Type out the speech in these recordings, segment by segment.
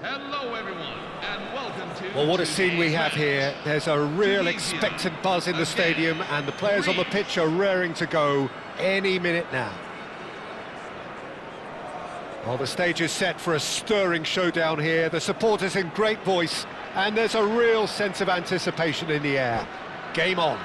Hello everyone, and welcome to... Well, what a scene we have match. here. There's a real Tunisia expectant buzz in the against stadium, and the players on the pitch are raring to go any minute now. Well, the stage is set for a stirring showdown here. The supporters in great voice, and there's a real sense of anticipation in the air. Game on.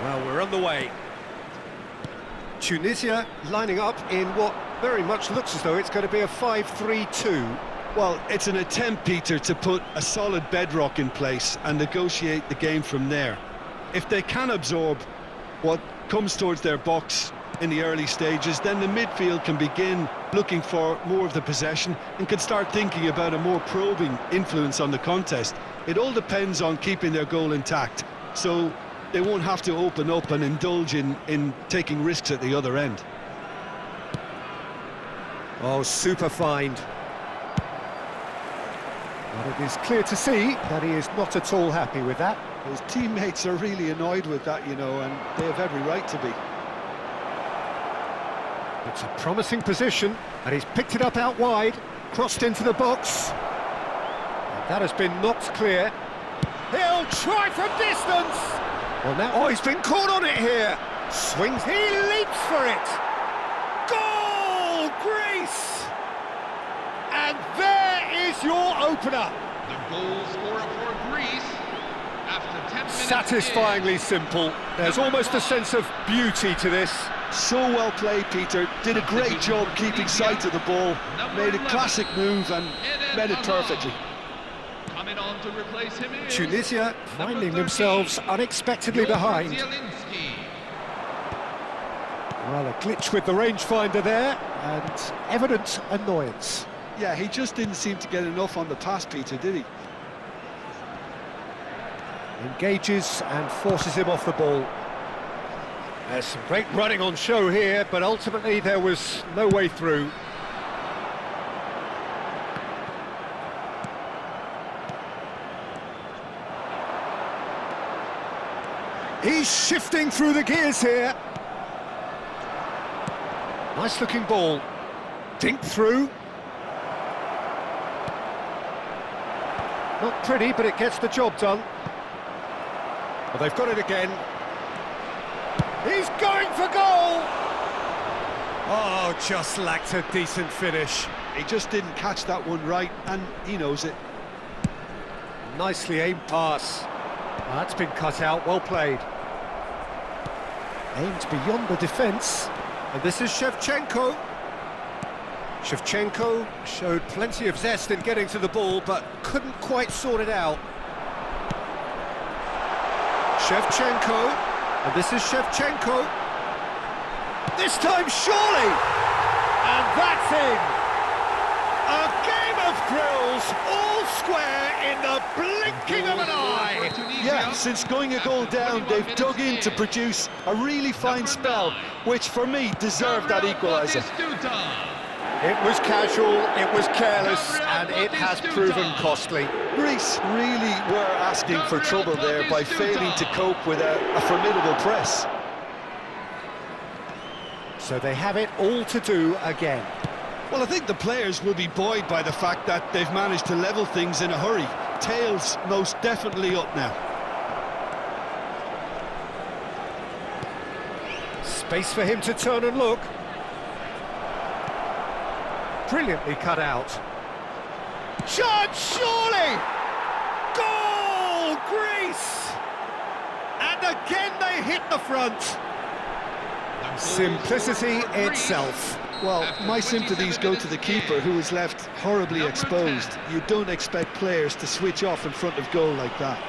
Well, we're on the way. Tunisia lining up in what very much looks as though it's going to be a 5-3-2. Well, it's an attempt, Peter, to put a solid bedrock in place and negotiate the game from there. If they can absorb what comes towards their box in the early stages, then the midfield can begin looking for more of the possession and can start thinking about a more probing influence on the contest. It all depends on keeping their goal intact, so they won't have to open up and indulge in taking risks at the other end. Oh, super find. But it is clear to see that he is not at all happy with that. His teammates are really annoyed with that, you know, and they have every right to be. It's a promising position, and he's picked it up out wide, crossed into the box. And that has been knocked clear. He'll try from distance! Well, now, oh, he's been caught on it here. Swings, he leaps for it. Goal, Greece! And there is your opener. The goal scorer for Greece after 10 minutes. Satisfyingly simple. There's almost a sense of beauty to this. So well played, Peter. Did a great job keeping sight of the ball. Made a classic move and met it perfectly. Coming on to replace him is Tunisia finding 13, themselves unexpectedly behind. Zielinski. Well, a glitch with the rangefinder there, and evident annoyance. Yeah, he just didn't seem to get enough on the pass, Peter, did he? Engages and forces him off the ball. There's some great running on show here, but ultimately there was no way through. He's shifting through the gears here. Nice looking ball. Dink through. Not pretty, but it gets the job done. Well, they've got it again. He's going for goal! Oh, just lacked a decent finish. He just didn't catch that one right, and he knows it. Nicely aimed pass. That's been cut out, well played. Aimed beyond the defence. And this is Shevchenko. Shevchenko showed plenty of zest in getting to the ball, but couldn't quite sort it out. Shevchenko, and this is Shevchenko. This time, surely! And that's in! A game of thrills, all square in the blinking of an eye! Yeah, since going a goal down, they've dug in to produce a really fine spell, which for me deserved that equaliser. It was casual, it was careless, and it has proven costly. Greece really were asking for trouble there by failing to cope with a formidable press. So they have it all to do again. Well, I think the players will be buoyed by the fact that they've managed to level things in a hurry. Tails most definitely up now. Space for him to turn and look. Brilliantly cut out. Shot, surely! Goal, Greece! And again they hit the front. Simplicity itself. Well, my sympathies go to the keeper, who was left horribly exposed. You don't expect players to switch off in front of goal like that.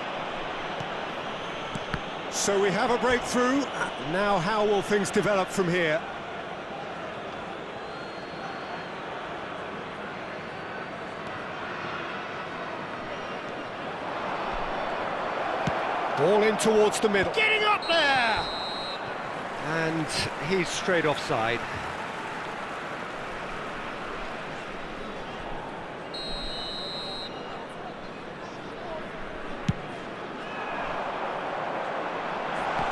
So we have a breakthrough. Now how will things develop from here? Ball in towards the middle. Getting up there! And he's straight offside.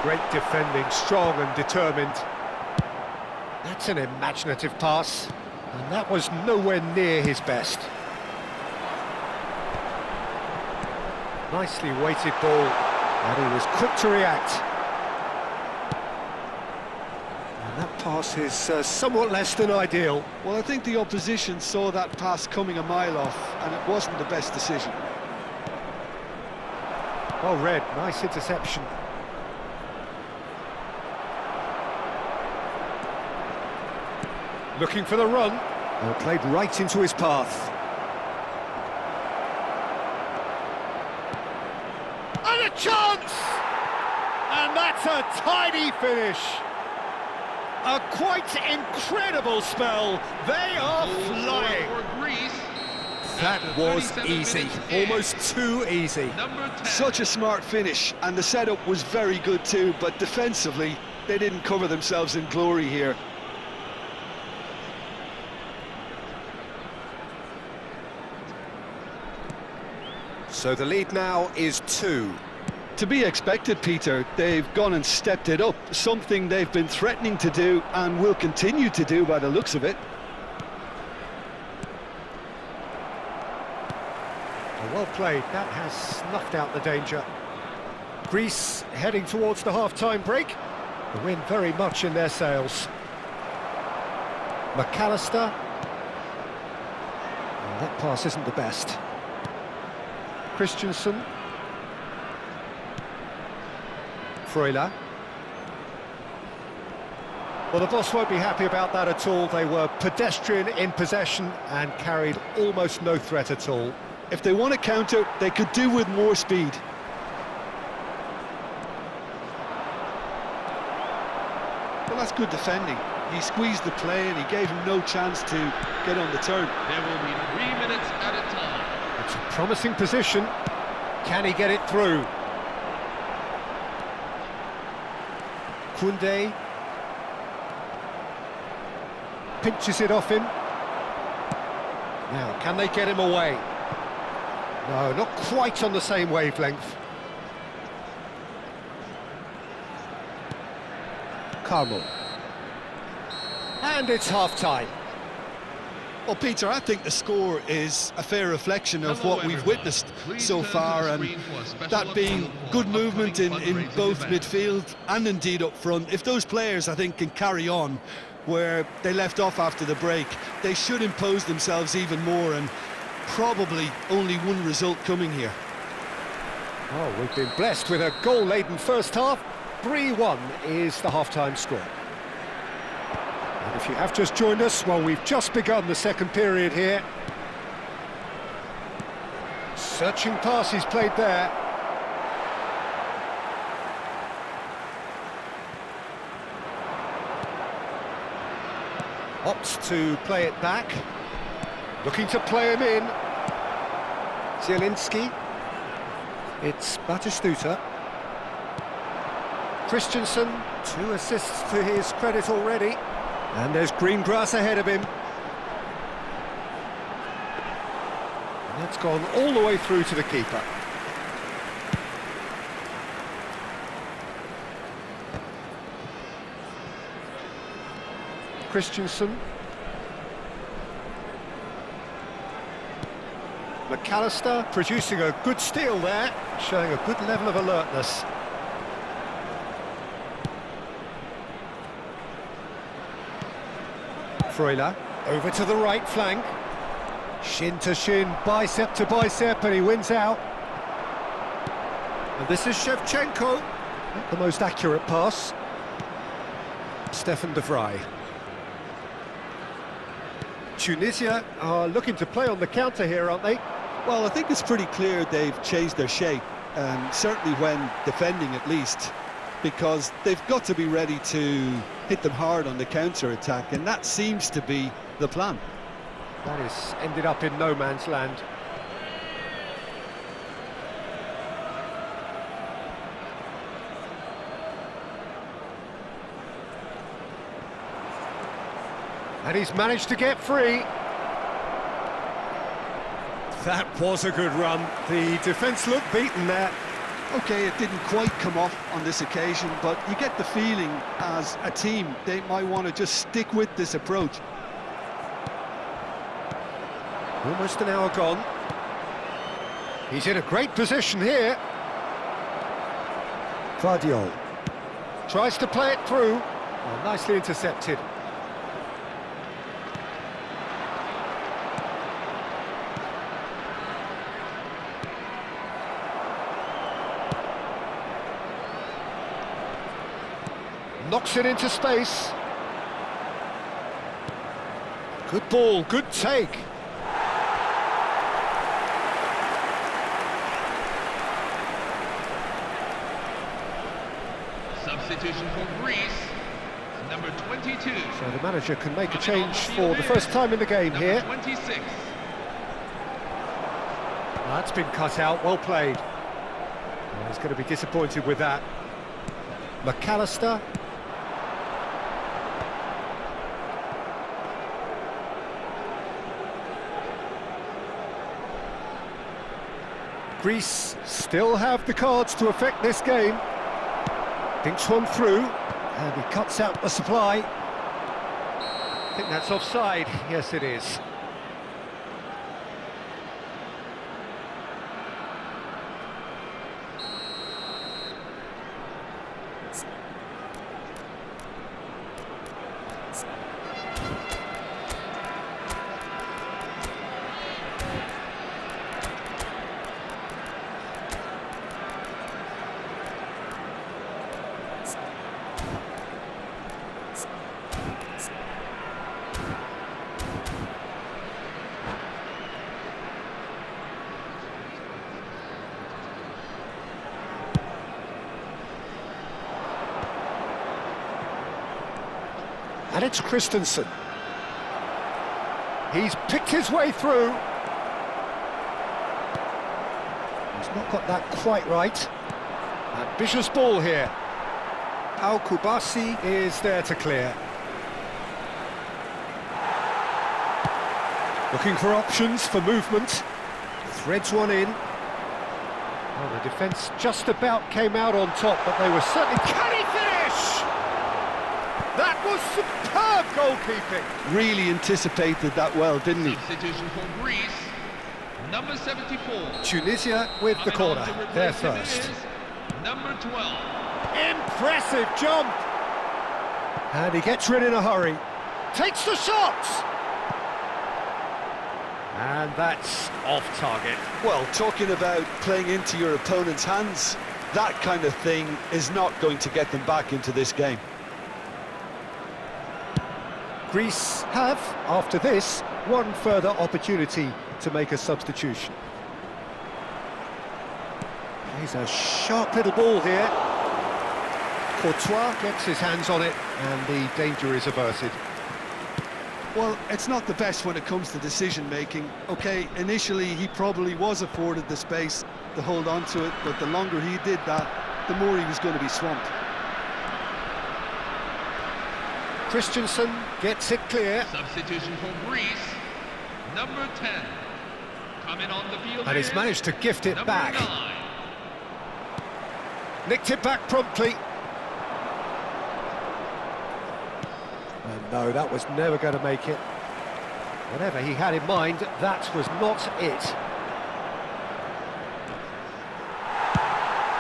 Great defending, strong and determined. That's an imaginative pass, and that was nowhere near his best. Nicely weighted ball, and he was quick to react. And that pass is somewhat less than ideal. Well, I think the opposition saw that pass coming a mile off, and it wasn't the best decision. Well read, nice interception. Looking for the run. Oh, played right into his path. And a chance! And that's a tidy finish. A quite incredible spell. They are flying. That was easy, almost too easy. Such a smart finish, and the setup was very good too, but defensively, they didn't cover themselves in glory here. So the lead now is 2. To be expected, Peter. They've gone and stepped it up, something they've been threatening to do and will continue to do by the looks of it. Well played, that has snuffed out the danger. Greece heading towards the half-time break. The wind very much in their sails. McAllister. Oh, that pass isn't the best. Christensen. Freuler. Well, the boss won't be happy about that at all. They were pedestrian in possession and carried almost no threat at all. If they want to counter, they could do with more speed. Well, that's good defending. He squeezed the play and he gave him no chance to get on the turn. There will be 3 minutes at a time. It's a promising position. Can he get it through? Koundé pinches it off him. Now, can they get him away? No, not quite on the same wavelength. Carmel. And it's half-time. Well, Peter, I think the score is a fair reflection of what we've witnessed so far, and that being good movement in both midfield and indeed up front. If those players, I think, can carry on where they left off after the break, they should impose themselves even more, and probably only one result coming here. Oh, we've been blessed with a goal-laden first half. 3-1 is the half-time score. If you have just joined us, well, we've just begun the second period here. Searching pass he's played there. Opts to play it back. Looking to play him in. Zielinski. It's Batistuta. Christensen, 2 assists to his credit already. And there's green grass ahead of him. And that's gone all the way through to the keeper. Christensen. McAllister producing a good steal there, showing a good level of alertness. Freuler over to the right flank. Shin to shin, bicep to bicep, and he wins out. And this is Shevchenko. Not the most accurate pass. Stefan de Vrij. Tunisia are looking to play on the counter here, aren't they? Well, I think it's pretty clear they've changed their shape, certainly when defending at least, because they've got to be ready to hit them hard on the counter-attack, and that seems to be the plan. That has ended up in no man's land. And he's managed to get free. That was a good run. The defence looked beaten there. Okay, it didn't quite come off on this occasion, but you get the feeling as a team they might want to just stick with this approach. Almost an hour gone. He's in a great position here. Guardiol tries to play it through. Well, nicely intercepted. Knocks it into space. Good ball, good take. Substitution for Greece, number 22. So the manager can make a change for the first time in the game number here. 26. That's been cut out, well played. Well, he's going to be disappointed with that. McAllister. Greece still have the cards to affect this game. Thinks one through, and he cuts out the supply. I think that's offside. Yes, it is. And it's Christensen. He's picked his way through. He's not got that quite right. Ambitious ball here. Al Kubasi is there to clear. Looking for options for movement. Threads one in. Well, the defence just about came out on top, but they were certainly... Can he finish? That was superb goalkeeping. Really anticipated that well, didn't he? Substitution for Greece, number 74. Tunisia with the Coming corner, on to replace they're him first. is number 12. Impressive jump! And he gets rid in a hurry. Takes the shot! And that's off target. Well, talking about playing into your opponent's hands, that kind of thing is not going to get them back into this game. Greece have, after this, one further opportunity to make a substitution. He's a sharp little ball here. Courtois gets his hands on it, and the danger is averted. Well, it's not the best when it comes to decision-making. OK, initially he probably was afforded the space to hold on to it, but the longer he did that, the more he was going to be swamped. Christensen gets it clear. Substitution for Greece, number 10. Coming on the field And he's is managed to gift it number back. 9. Nicked it back promptly. And no, that was never going to make it. Whatever he had in mind, that was not it.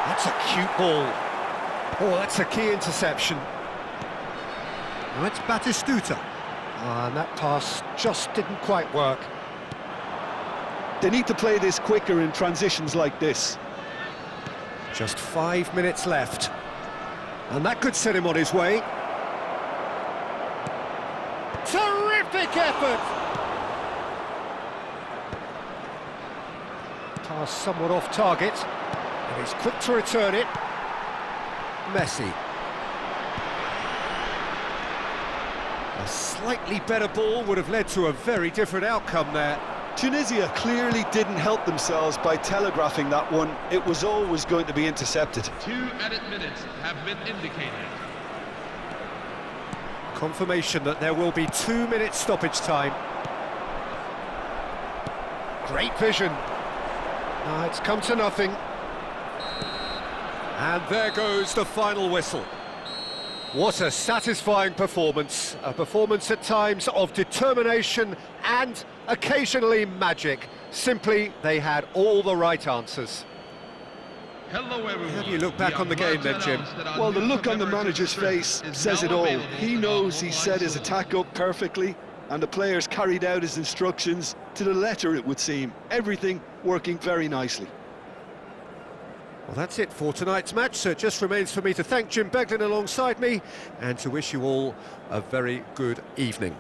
That's a cute ball. Oh, that's a key interception. Now it's Batistuta. And that pass just didn't quite work. They need to play this quicker in transitions like this. Just 5 minutes left. And that could set him on his way. Terrific effort! Pass somewhat off target. And he's quick to return it. Messi. A slightly better ball would have led to a very different outcome there. Tunisia clearly didn't help themselves by telegraphing that one. It was always going to be intercepted. 2 added minutes have been indicated. Confirmation that there will be 2 minutes stoppage time. Great vision. No, it's come to nothing. And there goes the final whistle. What a satisfying performance. A performance at times of determination and occasionally magic. Simply, they had all the right answers. Hello, everyone. How do you look back on the game then, Jim? Well, the look on the manager's face says it all. He knows he set his attack up perfectly, and the players carried out his instructions to the letter, it would seem. Everything working very nicely. Well, that's it for tonight's match, so it just remains for me to thank Jim Beglin alongside me and to wish you all a very good evening.